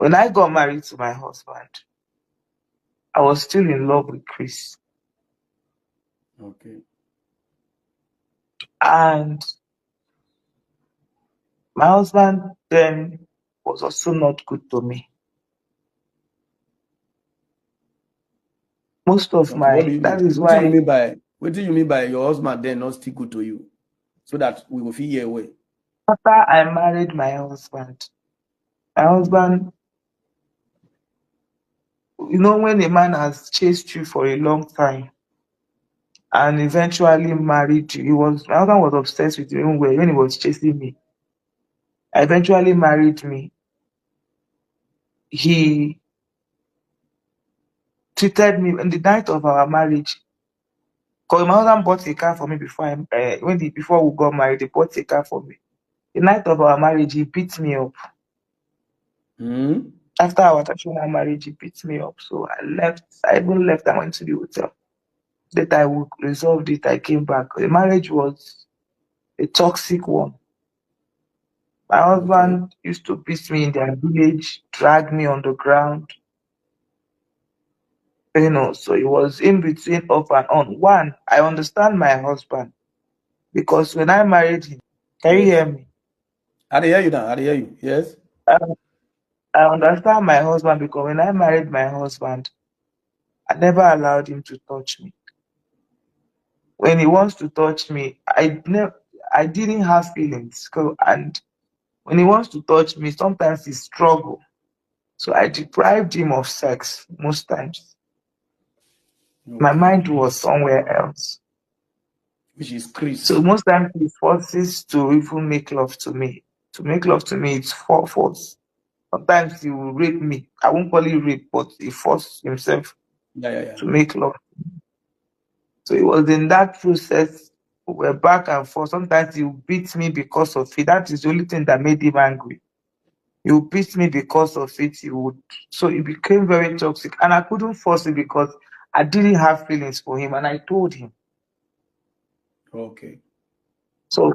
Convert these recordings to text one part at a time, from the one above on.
When I got married to my husband, I was still in love with Chris. Okay. And my husband then was also not good to me. Most of Okay. What do my, you that mean? is What do you why mean by your husband then not still good to you? So that we will feel your way. after I married my husband, when a man has chased you for a long time and eventually married you, my husband was obsessed with me even when he was chasing me. Eventually married me. He treated me in the night of our marriage. Because my husband bought a car for me before we got married. He bought a car for me. The night of our marriage, he beat me up. Hmm? After our traditional marriage, he beat me up. So I left. I even left and went to the hotel. That I would resolve it. I came back. The marriage was a toxic one. My Okay. husband used to beat me in their village, drag me on the ground. So it was in between off and on. One, I understand my husband because when I married him, can you Yes. hear me? I dey hear you now. I dey hear you. Yes. I, I understand my husband because when I married my husband, I never allowed him to touch me. When he wants to touch me, I didn't have feelings. And when he wants to touch me, sometimes he struggle. So I deprived him of sex most times. My Okay. mind was somewhere else. Which is So Chris. most times he forces to even make love to me. To make love to me, it's for force. Sometimes he will rape me. I won't call it rape, but he forced himself Yeah, yeah, yeah. to make love. So it was in that process, we were back and forth. Sometimes he would beat me because of it. That is the only thing that made him angry. He would beat me because of it. So it became very toxic. And I couldn't force it because I didn't have feelings for him. And I told him. Okay. So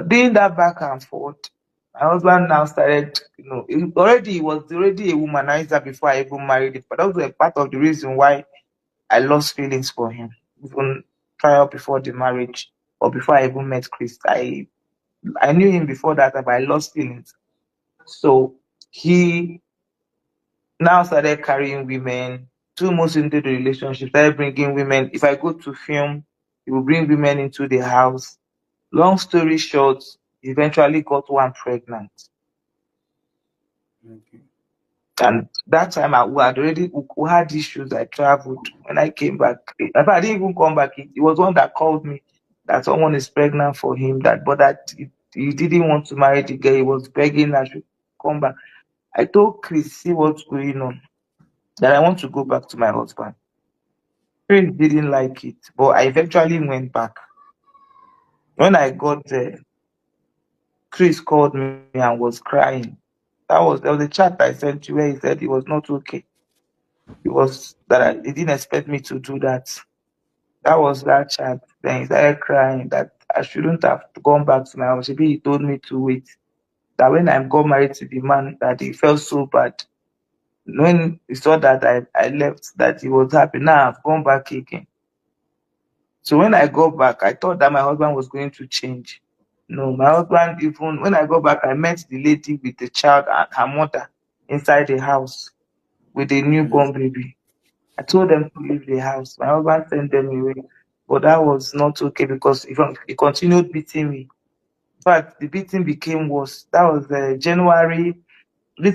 doing that back and forth, my husband now started, he was already a womanizer before I even married him. But that was a part of the reason why I lost feelings for him, even prior before the marriage or before I even met Chris. I knew him before that, but I lost feelings. So he now started carrying women. 2 months into the relationship, started bringing women. If I go to film, he will bring women into the house. Long story short, he eventually got one pregnant. Okay. And that time we had issues. I traveled. When I came back, in fact, I didn't even come back. It was one that called me that someone is pregnant for him. He didn't want to marry the girl. He was begging I should come back. I told Chris, see what's going on. That I want to go back to my husband. Chris didn't like it, but I eventually went back. When I got there, Chris called me and was crying. There was a chat I sent you where he said he was not okay. He didn't expect me to do that. That was that chat. Then he started crying that I shouldn't have gone back to my house. Maybe he told me to wait. That when I got married to the man, that he felt so bad. When he saw that I left, that he was happy. Now I've gone back again. So when I got back, I thought that my husband was going to change. No, my husband, even when I got back, I met the lady with the child and her mother inside the house with a Yes. newborn baby. I told them to leave the house. My husband sent them away. But that was not okay because he continued beating me. In fact, the beating became worse. That was January.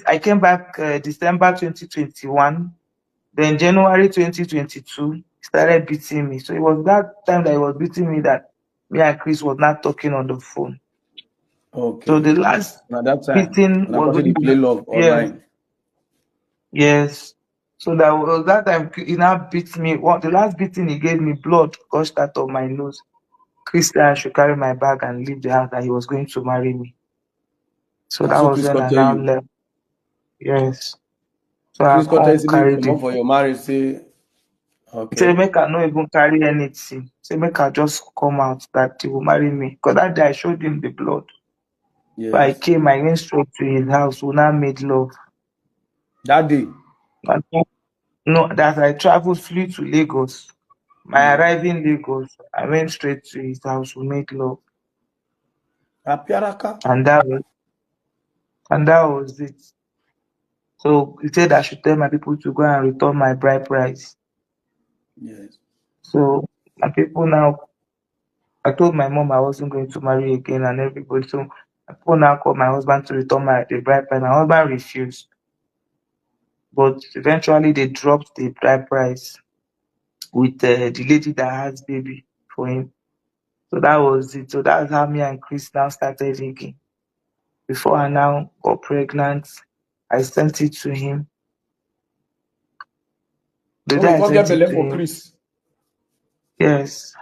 I came back December 2021. Then January 2022, he started beating me. So it was that time that he was beating me that me and Chris was not talking on the phone. So Okay. the last Now that time, beating and I was person dey when play love yes, online. yes. So that was that time he now beat me. The last beating he gave me, blood gushed out of my nose. Christian should carry my bag and leave the house that he was going to marry me. So Now that so was Chris when can I tell now you. left. Yes. So I Chris can tell you come say make you carry come the out for your marriage. Say say okay. make I no even carry anything. Say make I just come out that he will marry me. Because that day I showed him the blood. So I Yes. came, I went straight to his house. We now made love. That day. And then, no, that I traveled, flew to Lagos. My Mm. arrival in Lagos, I went straight to his house to make love, Apiaraka. and that was it. So he said I should tell my people to go and return my bride price. Yes. So my people now, I told my mom I wasn't going to marry again and everybody. So my people now called my husband to return the bride price. My husband refused, but eventually they dropped the bride price with the lady that has baby for him. So that was it. So that's how me and Chris now started again. Before I now got pregnant, I sent it to him. The Oh, day you I can't get sent it belay to for him, Chris. yes,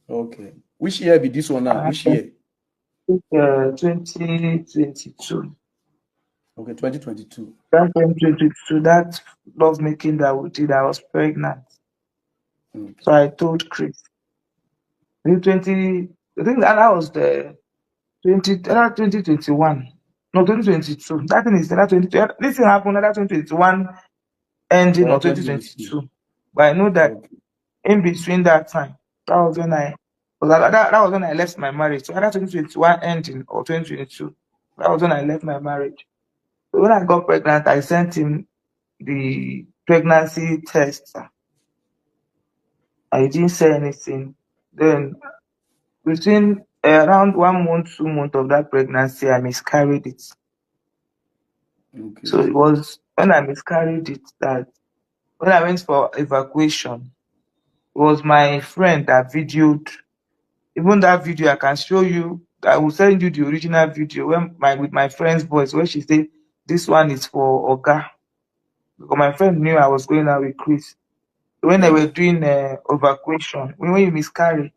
Okay. Which year be this one now? I Which sent year? it 2022. Okay, 2022. That 2022, that love making that we did, I was pregnant. So Okay. I told Chris. In 20, I think that was the 2021. No, 2022. That thing is that 20. This thing happened that 2021 ending Or of 2022. 2022. But I know that Okay. in between that time, that was when I, because that was when I left my marriage. So either 2021 ending or 2022, that was when I left my marriage. So when I got pregnant, I sent him the pregnancy test. I didn't say anything. Then within around 1 month, 2 months of that pregnancy, I miscarried it. So Okay. it was when I miscarried it that when I went for evacuation, it was my friend that videoed. Even that video, I can show you. I will send you the original video when my with my friend's voice where she said, "This one is for Oga." Because my friend knew I was going out with Chris. When they Yeah. were doing evacuation, when you miscarry,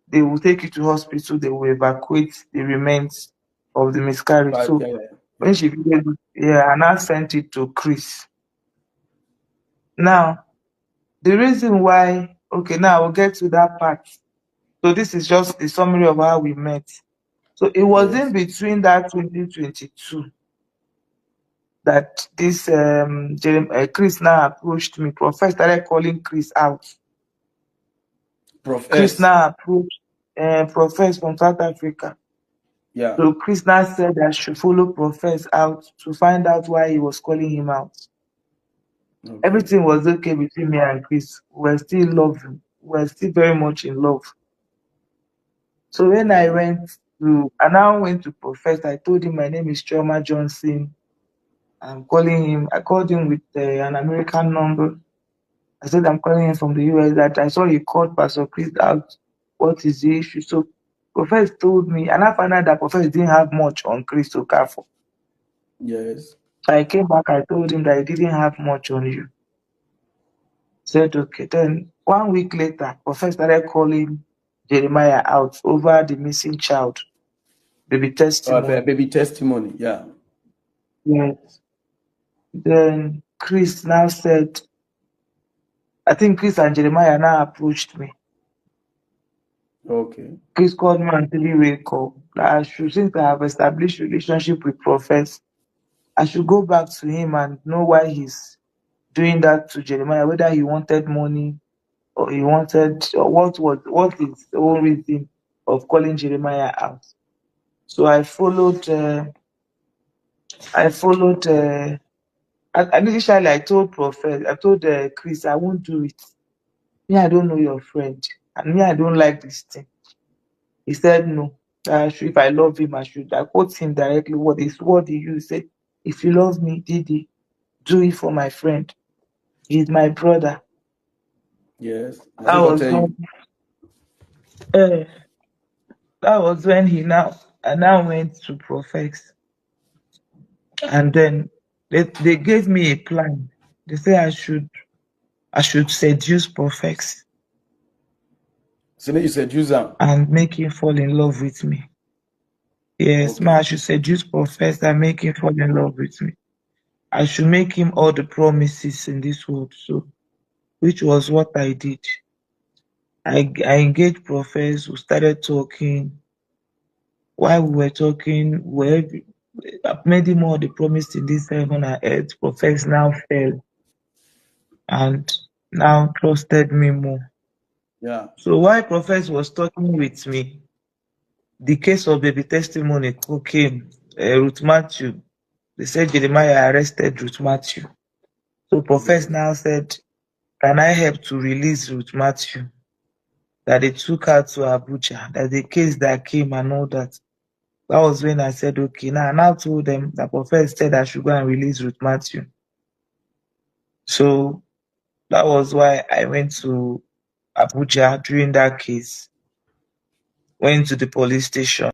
they will take you to hospital. They will evacuate the remains of the miscarriage. But So yeah, yeah, when yeah. she videoed it, yeah, I now sent it to Chris. Now the reason why, okay, now we'll get to that part. So this is just the summary of how we met. So it was in Yes. between that 2022 that this Chris now approached me. Prophet started calling Chris out. Prof Chris S. now approached Prophet from South Africa. Yeah. So Chris now said I should follow Prophet out to find out why he was calling him out. Okay. Everything was okay between me and Chris. We're still loving. We're still very much in love. So when Yeah. I now went to Prophet, I told him my name is Choma Johnson. I'm calling him. I called him with an American number. I said I'm calling him from the US. That I saw he called Pastor Chris out. What is the issue? So Prophet told me, and I found out that Prophet didn't have much on Chris to care for. Yes. So I came back. I told him that he didn't have much on you. He said okay. Then 1 week later, Prophet started calling Jeremiah out over the missing child, baby testimony. Baby testimony. Yeah. Yes. Then Chris now said, I think Chris and Jeremiah now approached me. Okay. Chris called me on three-way call that I should, since I have established relationship with Prophet, I should go back to him and know why he's doing that to Jeremiah, whether he wanted money or he wanted, or what is the whole reason of calling Jeremiah out. So I followed, and initially I told Prophet, I told Chris, I won't do it. Me, I don't know your friend, and me, I don't like this thing. He said no. If I love him, I quote him directly. What he used? He said, "If you love me, Didi, do it for my friend. He's my brother." Yes. I That still can was tell when you. uh, that was when he now I now went to Profess, and then they gave me a plan. They say I should seduce Profess So you said use them. and make him fall in love with me. Yes, ma, I Okay. should seduce Profess and make him fall in love with me. I should make him all the promises in this world. So, which was what I did. I engaged prophets. We started talking. While we were talking, I've made him all the promise in this heaven and earth. Prophet now fell and now trusted me more. Yeah. So while Prophet was talking with me, the case of baby testimony came. Ruth Matthew, they said Jeremiah arrested Ruth Matthew. So Prophet Yes. now said, can I help to release Ruth Matthew? That they took her to Abuja, that the case that came and all that. That was when I said, okay. Now I now told them that Prophet said I should go and release Ruth Matthew. So that was why I went to Abuja during that case. Went to the police station